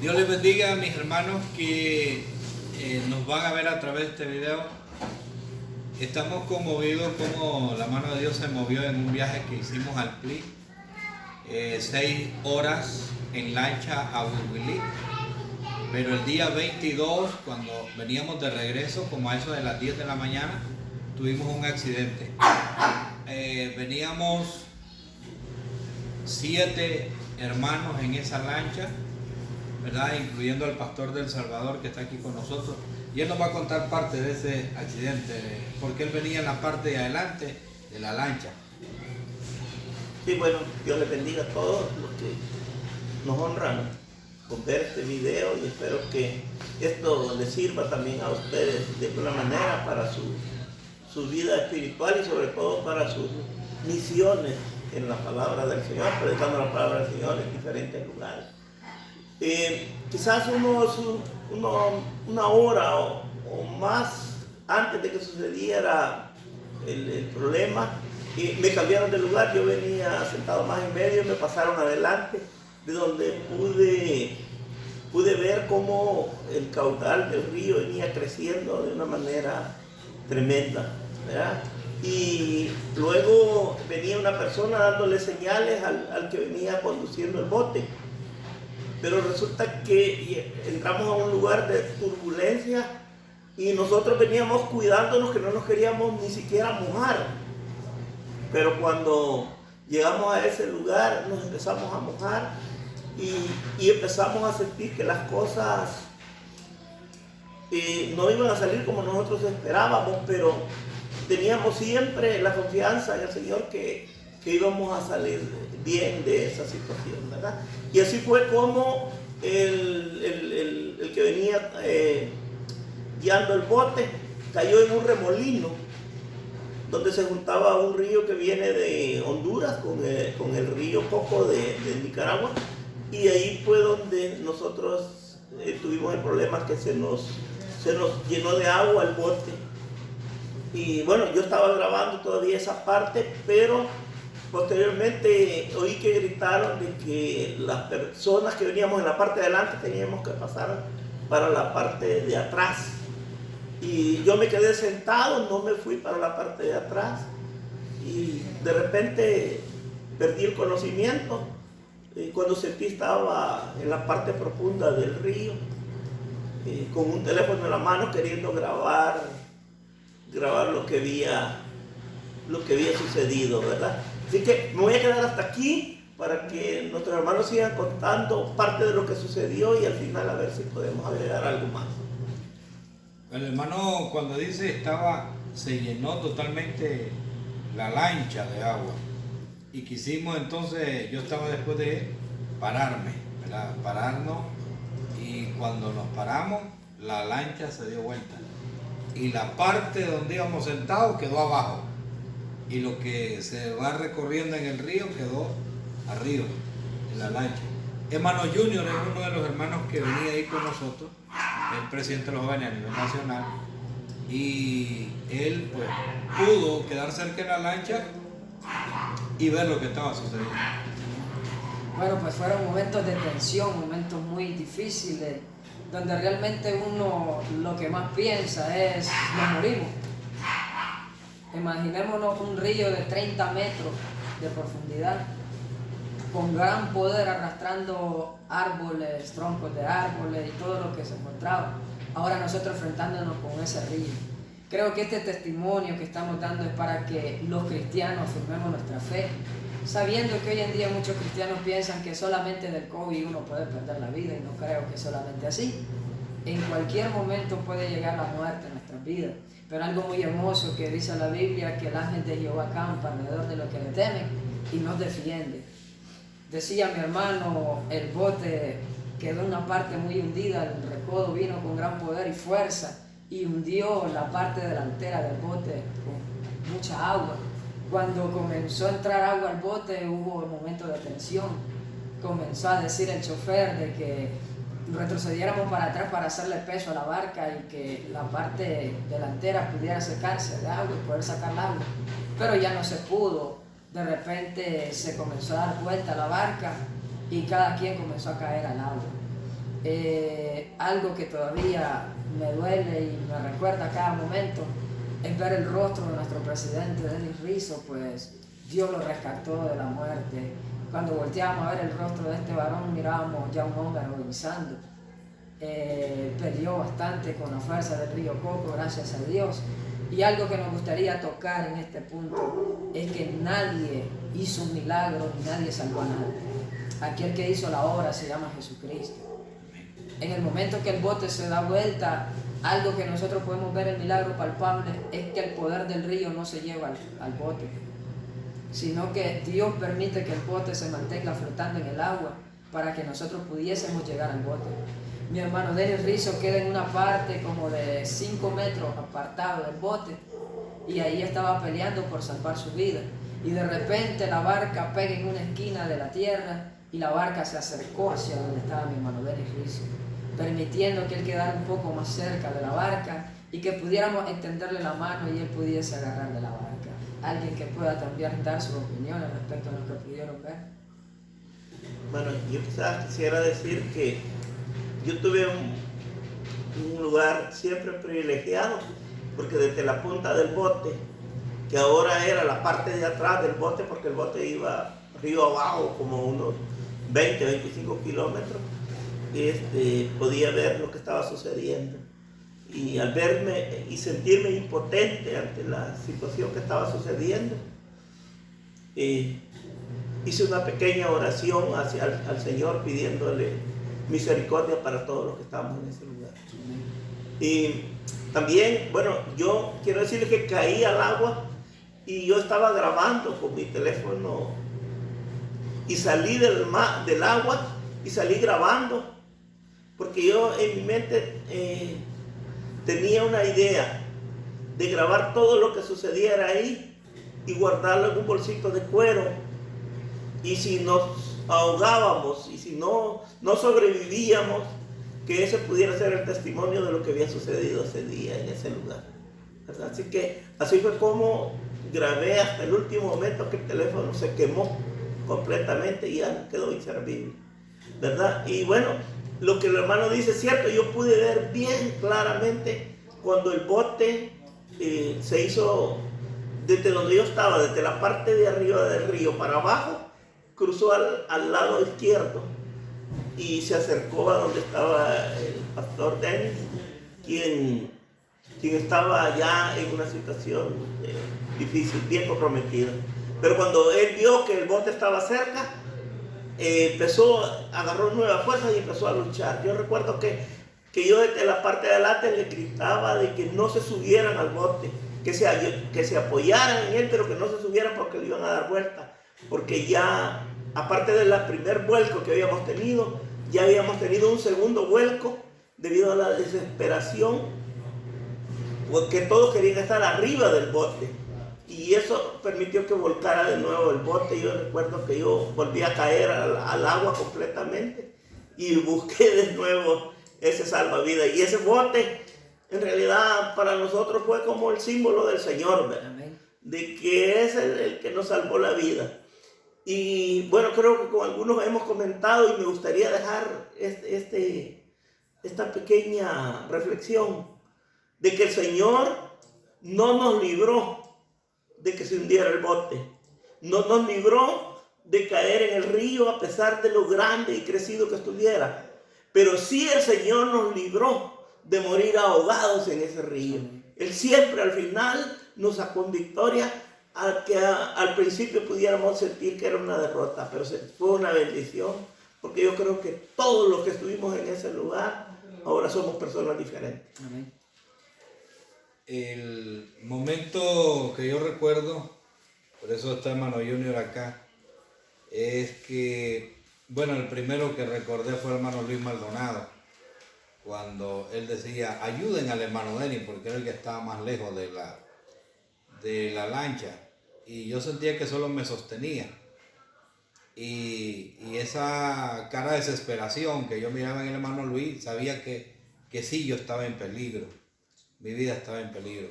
Dios les bendiga a mis hermanos que nos van a ver a través de este video. Estamos conmovidos como la mano de Dios se movió en un viaje que hicimos al PLI. 6 horas en lancha a Wilwilí. Pero el día 22, cuando veníamos de regreso, como a eso de las 10 de la mañana, tuvimos un accidente. Veníamos 7 hermanos en esa lancha, ¿verdad? Incluyendo al pastor del Salvador que está aquí con nosotros. Y él nos va a contar parte de ese accidente, porque él venía en la parte de adelante de la lancha. Sí, bueno, Dios les bendiga a todos los que nos honran con ver este video y espero que esto les sirva también a ustedes de alguna manera para su vida espiritual y sobre todo para sus misiones en la palabra del Señor, predicando la palabra del Señor en diferentes lugares. Quizás una hora o más antes de que sucediera el problema, me cambiaron de lugar. Yo venía sentado más en medio y me pasaron adelante, de donde pude ver cómo el caudal del río venía creciendo de una manera tremenda, ¿verdad? Y luego venía una persona dándole señales al que venía conduciendo el bote. Pero resulta que entramos a un lugar de turbulencia y nosotros veníamos cuidándonos que no nos queríamos ni siquiera mojar. Pero cuando llegamos a ese lugar nos empezamos a mojar y empezamos a sentir que las cosas no iban a salir como nosotros esperábamos, pero teníamos siempre la confianza en el Señor que íbamos a salir bien de esa situación, ¿verdad? Y así fue como el que venía guiando el bote cayó en un remolino donde se juntaba un río que viene de Honduras con el río Coco de Nicaragua, y ahí fue donde nosotros tuvimos el problema que se nos llenó de agua el bote. Y bueno, yo estaba grabando todavía esa parte, pero posteriormente oí que gritaron de que las personas que veníamos en la parte de adelante teníamos que pasar para la parte de atrás. Y yo me quedé sentado, no me fui para la parte de atrás. Y de repente perdí el conocimiento. Y cuando sentí estaba en la parte profunda del río, con un teléfono en la mano queriendo grabar lo que había sucedido, ¿verdad? Así que me voy a quedar hasta aquí para que nuestros hermanos sigan contando parte de lo que sucedió y al final a ver si podemos agregar algo más. El hermano cuando dice se llenó totalmente la lancha de agua y quisimos entonces, yo estaba después de pararme, ¿verdad? Pararnos, y cuando nos paramos la lancha se dio vuelta y la parte donde íbamos sentados quedó abajo. Y lo que se va recorriendo en el río quedó arriba, en la lancha. Hermano Junior es uno de los hermanos que venía ahí con nosotros, el presidente de los jóvenes a nivel nacional, y él pues pudo quedar cerca de la lancha y ver lo que estaba sucediendo. Bueno, pues fueron momentos de tensión, momentos muy difíciles, donde realmente uno lo que más piensa es, nos morimos. Imaginémonos un río de 30 metros de profundidad, con gran poder arrastrando árboles, troncos de árboles y todo lo que se encontraba. Ahora nosotros enfrentándonos con ese río. Creo que este testimonio que estamos dando es para que los cristianos afirmemos nuestra fe, sabiendo que hoy en día muchos cristianos piensan que solamente del COVID uno puede perder la vida, y no creo que solamente así. En cualquier momento puede llegar la muerte en nuestras vidas. Pero algo muy hermoso que dice la Biblia, que el ángel de Jehová campa alrededor de los que le temen y nos defiende. Decía mi hermano, el bote quedó en una parte muy hundida, el recodo vino con gran poder y fuerza y hundió la parte delantera del bote con mucha agua. Cuando comenzó a entrar agua al bote hubo un momento de tensión. Comenzó a decir el chofer de que retrocediéramos para atrás para hacerle peso a la barca y que la parte delantera pudiera secarse de agua y poder sacar el agua, pero ya no se pudo. De repente se comenzó a dar vuelta la barca y cada quien comenzó a caer al agua. Algo que todavía me duele y me recuerda a cada momento es ver el rostro de nuestro presidente Denis Rizzo, pues Dios lo rescató de la muerte. Cuando volteábamos a ver el rostro de este varón, mirábamos ya un hombre agonizando. Peleó bastante con la fuerza del río Coco, gracias a Dios. Y algo que nos gustaría tocar en este punto es que nadie hizo un milagro ni nadie salvó a nadie. Aquel que hizo la obra se llama Jesucristo. En el momento que el bote se da vuelta, algo que nosotros podemos ver el milagro palpable es que el poder del río no se lleva al bote, sino que Dios permite que el bote se mantenga flotando en el agua para que nosotros pudiésemos llegar al bote. Mi hermano Denis Rizzo queda en una parte como de 5 metros apartado del bote y ahí estaba peleando por salvar su vida. Y de repente la barca pega en una esquina de la tierra y la barca se acercó hacia donde estaba mi hermano Denis Rizzo, permitiendo que él quedara un poco más cerca de la barca y que pudiéramos extenderle la mano y él pudiese agarrar de la barca. Alguien que pueda también dar sus opiniones respecto a lo que pudieron ver. Bueno, yo quizás quisiera decir que yo tuve un lugar siempre privilegiado, porque desde la punta del bote, que ahora era la parte de atrás del bote, porque el bote iba río abajo como unos 20, 25 kilómetros, podía ver lo que estaba sucediendo. Y al verme y sentirme impotente ante la situación que estaba sucediendo, hice una pequeña oración al Señor pidiéndole misericordia para todos los que estábamos en ese lugar. Y también, bueno, yo quiero decirles que caí al agua y yo estaba grabando con mi teléfono y salí del agua y salí grabando, porque yo en mi mente tenía una idea de grabar todo lo que sucediera ahí y guardarlo en un bolsito de cuero. Y si nos ahogábamos y si no sobrevivíamos, que ese pudiera ser el testimonio de lo que había sucedido ese día en ese lugar, ¿verdad? Así que así fue como grabé hasta el último momento que el teléfono se quemó completamente y ya quedó inservible, ¿verdad? Y bueno, lo que el hermano dice es cierto. Yo pude ver bien claramente cuando el bote se hizo desde donde yo estaba, desde la parte de arriba del río para abajo, cruzó al lado izquierdo y se acercó a donde estaba el pastor Denis, quien estaba ya en una situación difícil, bien comprometida. Pero cuando él vio que el bote estaba cerca, agarró nuevas fuerzas y empezó a luchar. Yo recuerdo que yo desde la parte de adelante le gritaba de que no se subieran al bote, que se apoyaran en él, pero que no se subieran porque le iban a dar vuelta. Porque ya, aparte del primer vuelco que habíamos tenido, ya habíamos tenido un segundo vuelco debido a la desesperación, porque todos querían estar arriba del bote. Y eso permitió que volcara de nuevo el bote. Yo recuerdo que yo volví a caer al agua completamente y busqué de nuevo ese salvavidas. Y ese bote, en realidad, para nosotros fue como el símbolo del Señor, ¿verdad? Amén. De que es el que nos salvó la vida. Y bueno, creo que con algunos hemos comentado y me gustaría dejar esta pequeña reflexión de que el Señor no nos libró de que se hundiera el bote, no nos libró de caer en el río a pesar de lo grande y crecido que estuviera, pero sí el Señor nos libró de morir ahogados en ese río. Él siempre al final nos sacó en victoria, a que al principio pudiéramos sentir que era una derrota, pero fue una bendición, porque yo creo que todos los que estuvimos en ese lugar ahora somos personas diferentes. Amén. El momento que yo recuerdo, por eso está hermano Junior acá, es que, bueno, el primero que recordé fue el hermano Luis Maldonado, cuando él decía, ayuden al hermano Denis, porque era el que estaba más lejos de la lancha, y yo sentía que solo me sostenía, y esa cara de desesperación que yo miraba en el hermano Luis, sabía que sí, yo estaba en peligro, mi vida estaba en peligro,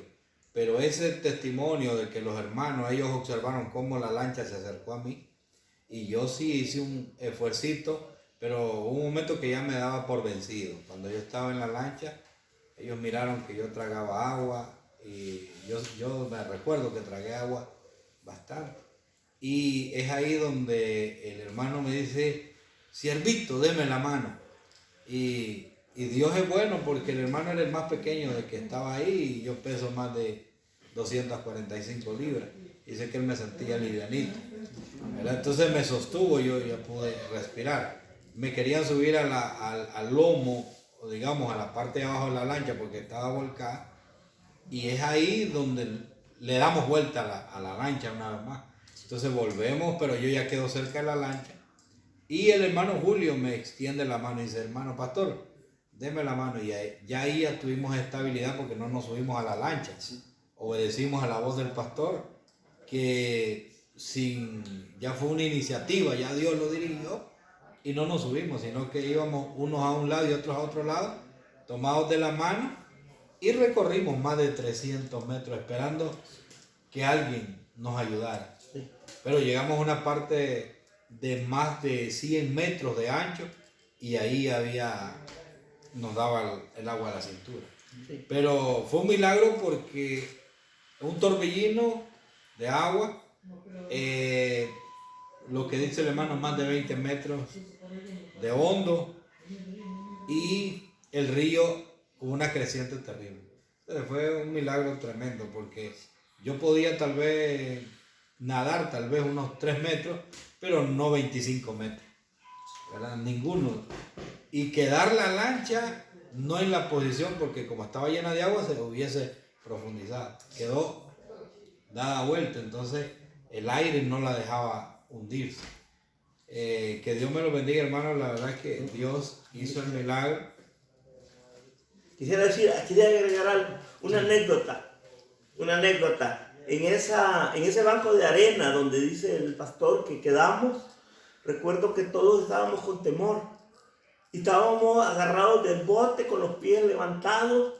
pero ese testimonio de que los hermanos, ellos observaron cómo la lancha se acercó a mí, y yo sí hice un esfuercito, pero hubo un momento que ya me daba por vencido. Cuando yo estaba en la lancha, ellos miraron que yo tragaba agua y yo me recuerdo que tragué agua bastante. Y es ahí donde el hermano me dice, siervito, deme la mano. Y Dios es bueno porque el hermano era el más pequeño de que estaba ahí y yo peso más de 245 libras. Y sé que él me sentía livianito, ¿verdad? Entonces me sostuvo, yo ya pude respirar. Me querían subir al lomo, o digamos a la parte de abajo de la lancha porque estaba volcada. Y es ahí donde le damos vuelta a la lancha una vez más. Entonces volvemos, pero yo ya quedo cerca de la lancha. Y el hermano Julio me extiende la mano y dice, hermano pastor, deme la mano. Y ahí ya tuvimos estabilidad porque no nos subimos a la lancha. Obedecimos a la voz del pastor, que ya fue una iniciativa, ya Dios lo dirigió. Y no nos subimos, sino que íbamos unos a un lado y otros a otro lado, tomados de la mano. Y recorrimos más de 300 metros esperando que alguien nos ayudara. Sí. Pero llegamos a una parte de más de 100 metros de ancho y ahí nos daba el agua a la cintura. Sí. Pero fue un milagro porque un torbellino de agua, lo que dice el hermano, más de 20 metros de hondo y el río con una creciente terrible. Entonces fue un milagro tremendo porque yo podía tal vez nadar tal vez unos 3 metros, pero no 25 metros, ¿verdad? Ninguno. Y quedar la lancha no en la posición porque como estaba llena de agua se hubiese profundizado. Quedó dada vuelta, entonces el aire no la dejaba hundirse. Que Dios me lo bendiga, hermano. La verdad es que Dios hizo el milagro. Quisiera agregar algo, una anécdota. En ese banco de arena donde dice el pastor que quedamos, recuerdo que todos estábamos con temor. Y estábamos agarrados del bote con los pies levantados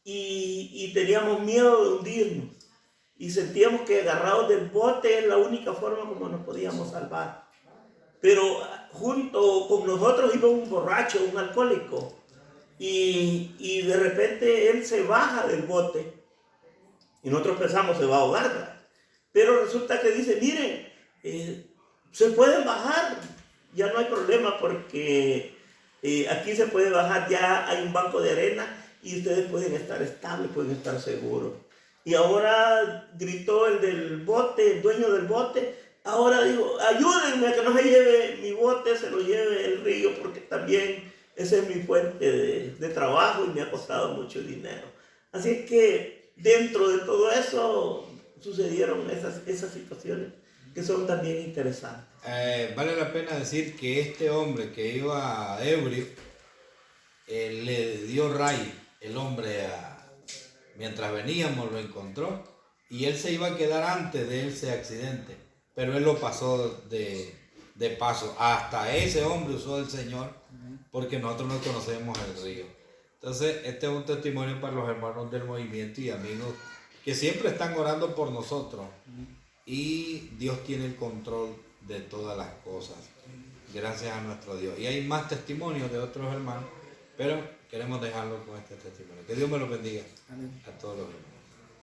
y teníamos miedo de hundirnos. Y sentíamos que agarrados del bote es la única forma como nos podíamos salvar. Pero junto con nosotros iba un borracho, un alcohólico. Y de repente él se baja del bote y nosotros pensamos se va a ahogar, ¿verdad? Pero resulta que dice, miren, se pueden bajar, ya no hay problema porque aquí se puede bajar, ya hay un banco de arena y ustedes pueden estar estables, pueden estar seguros. Y ahora gritó el del bote, el dueño del bote, ahora digo, ayúdenme a que no se lleve mi bote, se lo lleve el río porque también esa es mi fuente de trabajo y me ha costado mucho dinero. Así es que dentro de todo eso sucedieron esas situaciones que son también interesantes. Vale la pena decir que este hombre que iba ebrio, le dio ray el hombre mientras veníamos lo encontró y él se iba a quedar antes de ese accidente, pero él lo pasó de paso. Hasta ese hombre usó el Señor porque nosotros no conocemos el río. Entonces, este es un testimonio para los hermanos del movimiento y amigos que siempre están orando por nosotros. Y Dios tiene el control de todas las cosas. Gracias a nuestro Dios. Y hay más testimonios de otros hermanos, pero queremos dejarlo con este testimonio. Que Dios me lo bendiga. Amén. A todos los hermanos.